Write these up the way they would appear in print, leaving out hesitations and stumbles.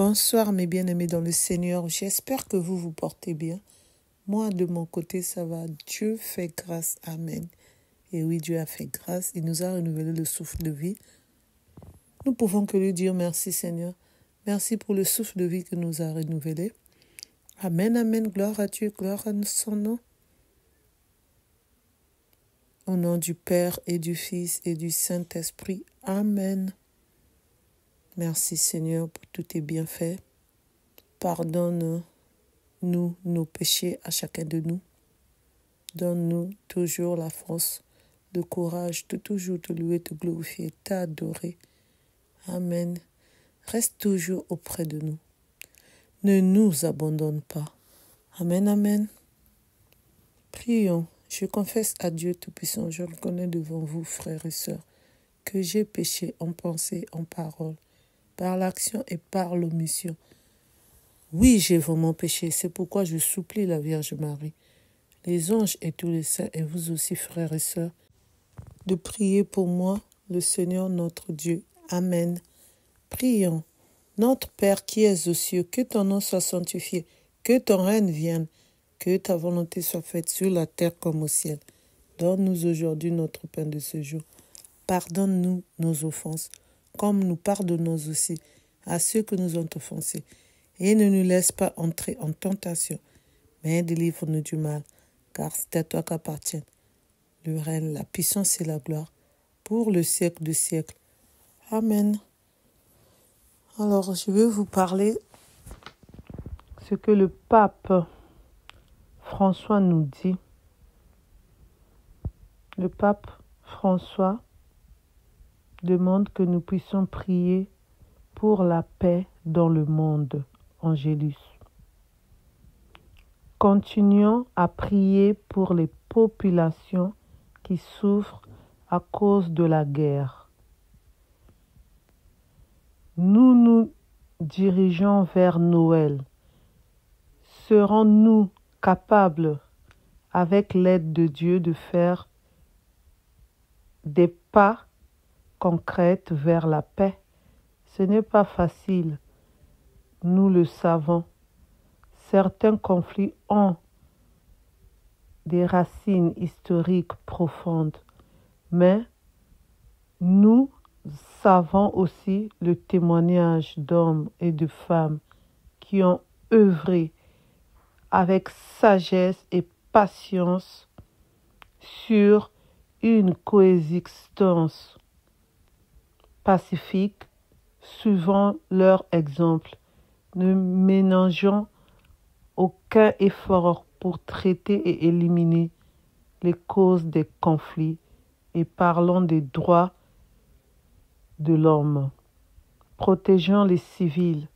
Bonsoir mes bien-aimés dans le Seigneur, j'espère que vous vous portez bien. Moi de mon côté ça va, Dieu fait grâce, Amen. Et oui, Dieu a fait grâce, il nous a renouvelé le souffle de vie. Nous pouvons que lui dire merci Seigneur, merci pour le souffle de vie que nous a renouvelé. Amen, Amen, gloire à Dieu, gloire à son nom. Au nom du Père et du Fils et du Saint-Esprit, Amen. Merci Seigneur pour tous tes bienfaits. Pardonne-nous nos péchés à chacun de nous. Donne-nous toujours la force, le courage de toujours te louer, te glorifier, t'adorer. Amen. Reste toujours auprès de nous. Ne nous abandonne pas. Amen, Amen. Prions. Je confesse à Dieu Tout-Puissant, je reconnais devant vous, frères et sœurs, que j'ai péché en pensée, en parole, par l'action et par l'omission. Oui, j'ai vraiment péché, c'est pourquoi je supplie la Vierge Marie, les anges et tous les saints, et vous aussi, frères et sœurs, de prier pour moi, le Seigneur notre Dieu. Amen. Prions. Notre Père qui es aux cieux, que ton nom soit sanctifié, que ton règne vienne, que ta volonté soit faite sur la terre comme au ciel. Donne-nous aujourd'hui notre pain de ce jour. Pardonne-nous nos offenses, comme nous pardonnons aussi à ceux que nous ont offensés. Et ne nous laisse pas entrer en tentation, mais délivre-nous du mal, car c'est à toi qu'appartiennent le règne, la puissance et la gloire, pour le siècle des siècles. Amen. Alors, je veux vous parler ce que le pape François nous dit. Le pape François demande que nous puissions prier pour la paix dans le monde. Angélus. Continuons à prier pour les populations qui souffrent à cause de la guerre. Nous nous dirigeons vers Noël. Serons-nous capables, avec l'aide de Dieu, de faire des pas concrets vers la paix? Ce n'est pas facile, nous le savons. Certains conflits ont des racines historiques profondes, mais nous savons aussi le témoignage d'hommes et de femmes qui ont œuvré avec sagesse et patience sur une coexistence pacifique, suivant leur exemple. Ne ménageons aucun effort pour traiter et éliminer les causes des conflits et parlons des droits de l'homme. Protégeons les civils,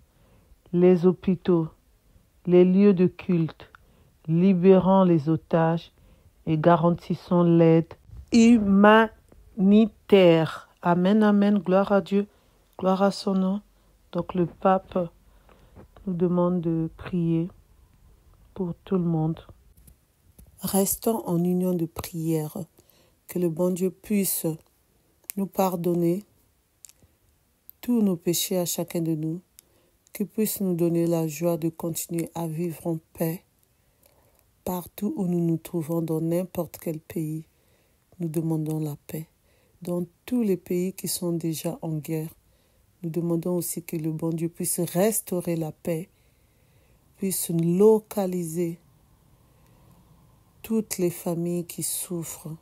les hôpitaux, les lieux de culte, libérons les otages et garantissons l'aide humanitaire. Amen, Amen, gloire à Dieu, gloire à son nom. Donc le pape nous demande de prier pour tout le monde. Restons en union de prière, que le bon Dieu puisse nous pardonner tous nos péchés à chacun de nous, qu'il puisse nous donner la joie de continuer à vivre en paix partout où nous nous trouvons, dans n'importe quel pays. Nous demandons la paix. Dans tous les pays qui sont déjà en guerre, nous demandons aussi que le bon Dieu puisse restaurer la paix, puisse localiser toutes les familles qui souffrent,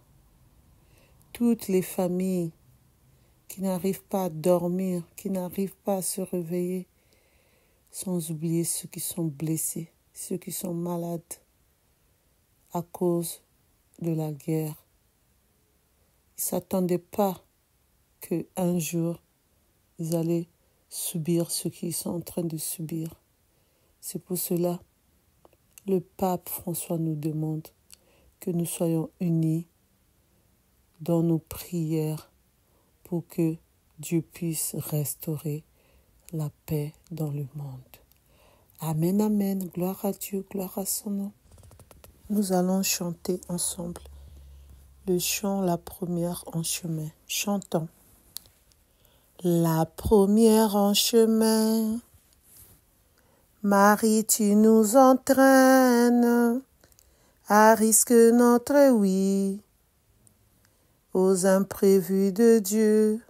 toutes les familles qui n'arrivent pas à dormir, qui n'arrivent pas à se réveiller, sans oublier ceux qui sont blessés, ceux qui sont malades à cause de la guerre. Ils ne s'attendaient pas qu'un jour, ils allaient subir ce qu'ils sont en train de subir. C'est pour cela le pape François nous demande que nous soyons unis dans nos prières pour que Dieu puisse restaurer la paix dans le monde. Amen, Amen. Gloire à Dieu, gloire à son nom. Nous allons chanter ensemble le chant La première en chemin. Chantons. La première en chemin, Marie, tu nous entraînes à risquer notre oui aux imprévus de Dieu.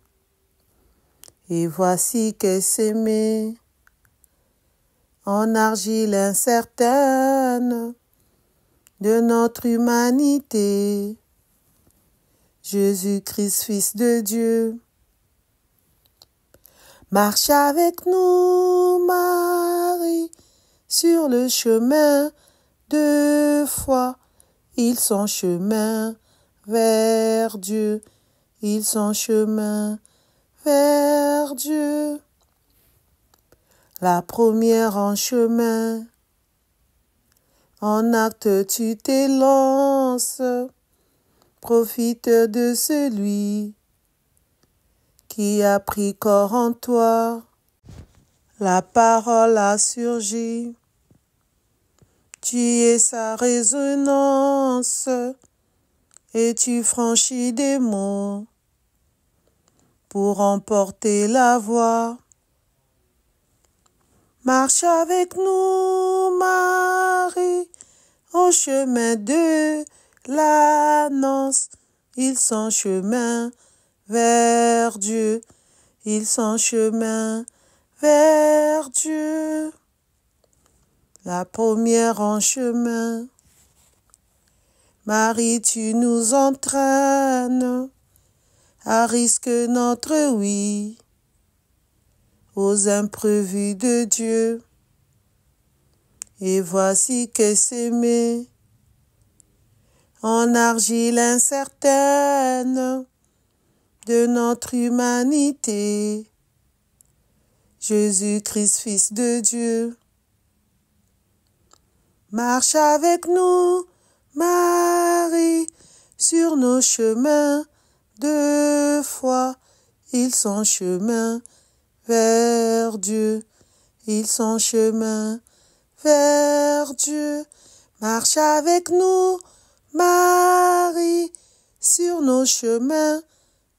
Et voici qu'est s'aimer en argile incertaine de notre humanité. Jésus-Christ, Fils de Dieu, marche avec nous, Marie, sur le chemin de foi. Ils sont chemin vers Dieu. Ils sont chemin vers Dieu. La première en chemin, en acte tu t'élances, profite de celui qui a pris corps en toi. La parole a surgi, tu es sa résonance, et tu franchis des mots pour emporter la voix. Marche avec nous, Marie, au chemin de l'annonce. Ils sont chemin vers Dieu. Ils sont chemin vers Dieu. La première en chemin. Marie, tu nous entraînes à risquer notre oui aux imprévus de Dieu. Et voici qu'est s'aimer en argile incertaine de notre humanité. Jésus-Christ, Fils de Dieu, marche avec nous, Marie, sur nos chemins de foi. Ils sont chemin vers Dieu. Ils sont chemin vers Dieu. Marche avec nous, Marie, sur nos chemins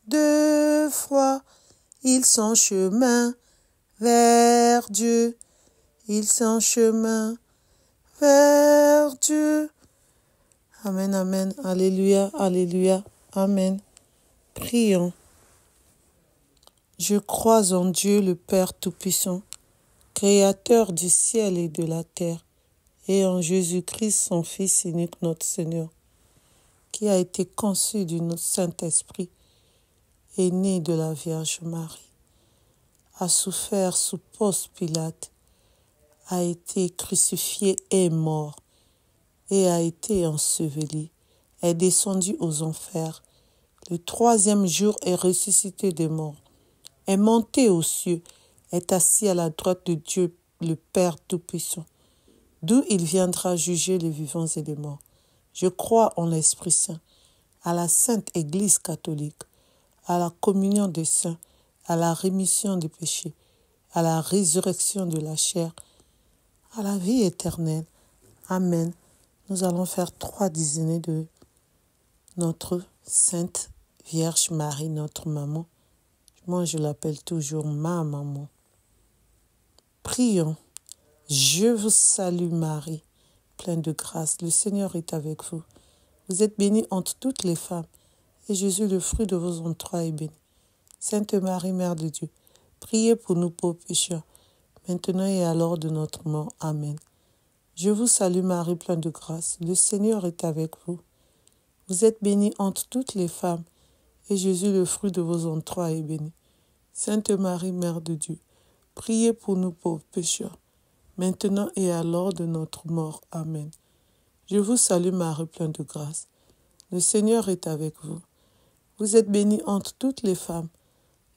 de foi. Ils sont chemin vers Dieu. Ils sont chemin vers Dieu. Amen, amen. Alléluia, alléluia. Amen. Prions. Je crois en Dieu le Père Tout-Puissant, Créateur du ciel et de la terre, et en Jésus-Christ, son Fils unique, notre Seigneur, qui a été conçu du Saint-Esprit et né de la Vierge Marie, a souffert sous Ponce Pilate, a été crucifié et mort, et a été enseveli, est descendu aux enfers. Le troisième jour est ressuscité des morts, est monté aux cieux, est assis à la droite de Dieu, le Père Tout-Puissant, d'où il viendra juger les vivants et les morts. Je crois en l'Esprit Saint, à la Sainte Église catholique, à la communion des saints, à la rémission des péchés, à la résurrection de la chair, à la vie éternelle. Amen. Nous allons faire 3 dizaines de notre Sainte Vierge Marie, notre maman. Moi, je l'appelle toujours ma maman. Prions. Je vous salue Marie, pleine de grâce. Le Seigneur est avec vous. Vous êtes bénie entre toutes les femmes, et Jésus, le fruit de vos entrailles, est béni. Sainte Marie, Mère de Dieu, priez pour nous pauvres pécheurs, maintenant et à l'heure de notre mort. Amen. Je vous salue Marie, pleine de grâce. Le Seigneur est avec vous. Vous êtes bénie entre toutes les femmes, et Jésus, le fruit de vos entrailles, est béni. Sainte Marie, Mère de Dieu, priez pour nous pauvres pécheurs, maintenant et à l'heure de notre mort. Amen. Je vous salue Marie, pleine de grâce. Le Seigneur est avec vous. Vous êtes bénie entre toutes les femmes,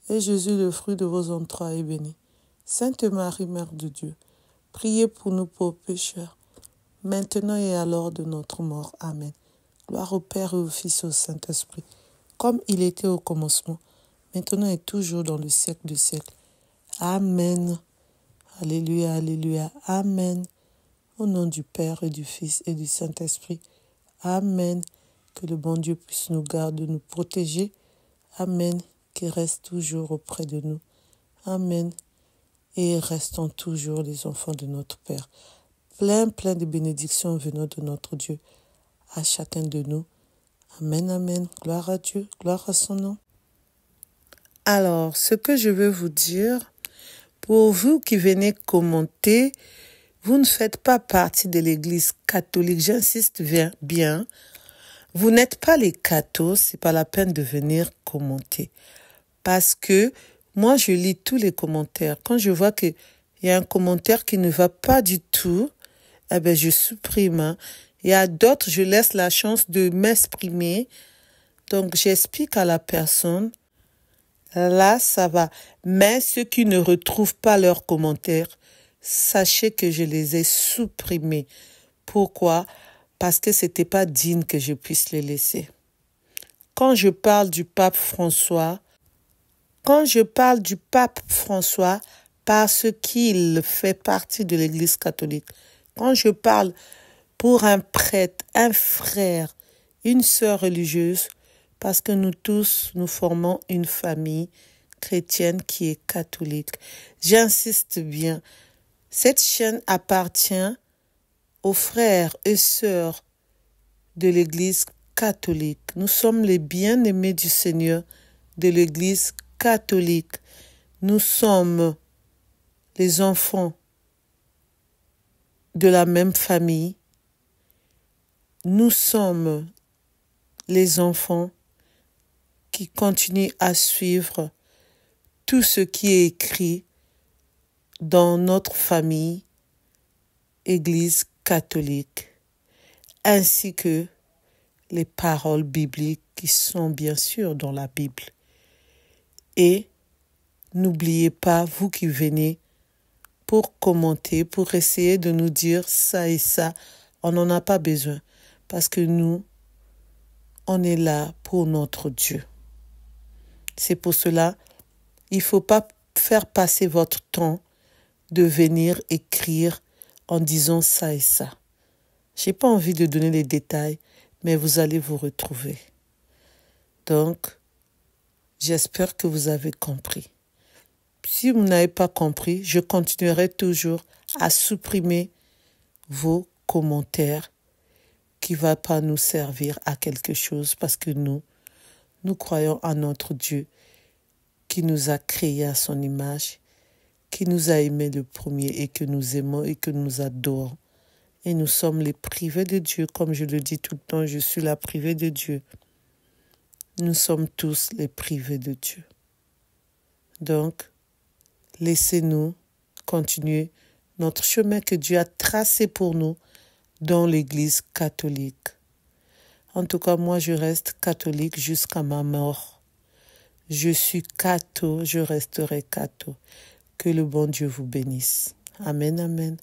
et Jésus, le fruit de vos entrailles, est béni. Sainte Marie, Mère de Dieu, priez pour nous pauvres pécheurs, maintenant et à l'heure de notre mort. Amen. Gloire au Père et au Fils et au Saint-Esprit, comme il était au commencement, maintenant et toujours dans le siècle des siècles. Amen. Alléluia, alléluia. Amen. Au nom du Père et du Fils et du Saint-Esprit. Amen. Que le bon Dieu puisse nous garder, nous protéger. Amen. Qu'il reste toujours auprès de nous. Amen. et restons toujours les enfants de notre Père. Plein de bénédictions venant de notre Dieu à chacun de nous. Amen, amen. Gloire à Dieu, gloire à son nom. Alors, ce que je veux vous dire, pour vous qui venez commenter, vous ne faites pas partie de l'Église catholique. J'insiste bien. Vous n'êtes pas les cathos, c'est pas la peine de venir commenter. Parce que moi, je lis tous les commentaires. Quand je vois qu'il y a un commentaire qui ne va pas du tout, je supprime. Il y a d'autres, je laisse la chance de m'exprimer. Donc, j'explique à la personne. Là, ça va. Mais ceux qui ne retrouvent pas leurs commentaires, sachez que je les ai supprimés. Pourquoi? Parce que c'était pas digne que je puisse les laisser. Quand je parle du pape François, parce qu'il fait partie de l'Église catholique, quand je parle pour un prêtre, un frère, une sœur religieuse, parce que nous tous, nous formons une famille chrétienne qui est catholique. J'insiste bien, cette chaîne appartient aux frères et sœurs de l'Église catholique. Nous sommes les bien-aimés du Seigneur de l'Église catholique. Nous sommes les enfants de la même famille. Nous sommes les enfants qui continuent à suivre tout ce qui est écrit dans notre famille, Église catholique, ainsi que les paroles bibliques qui sont bien sûr dans la Bible. Et n'oubliez pas, vous qui venez pour commenter, pour essayer de nous dire ça et ça, on n'en a pas besoin parce que nous, on est là pour notre Dieu. C'est pour cela, il ne faut pas faire passer votre temps de venir écrire en disant ça et ça. Je n'ai pas envie de donner les détails, mais vous allez vous retrouver. Donc, j'espère que vous avez compris. Si vous n'avez pas compris, je continuerai toujours à supprimer vos commentaires qui ne vont pas nous servir à quelque chose parce que nous croyons en notre Dieu qui nous a créés à son image, qui nous a aimés le premier et que nous aimons et que nous adorons. Et nous sommes les privés de Dieu, comme je le dis tout le temps, je suis la privée de Dieu. Nous sommes tous les privés de Dieu. Donc, laissez-nous continuer notre chemin que Dieu a tracé pour nous dans l'Église catholique. En tout cas, moi, je reste catholique jusqu'à ma mort. Je suis catho, je resterai catho. Que le bon Dieu vous bénisse. Amen, amen.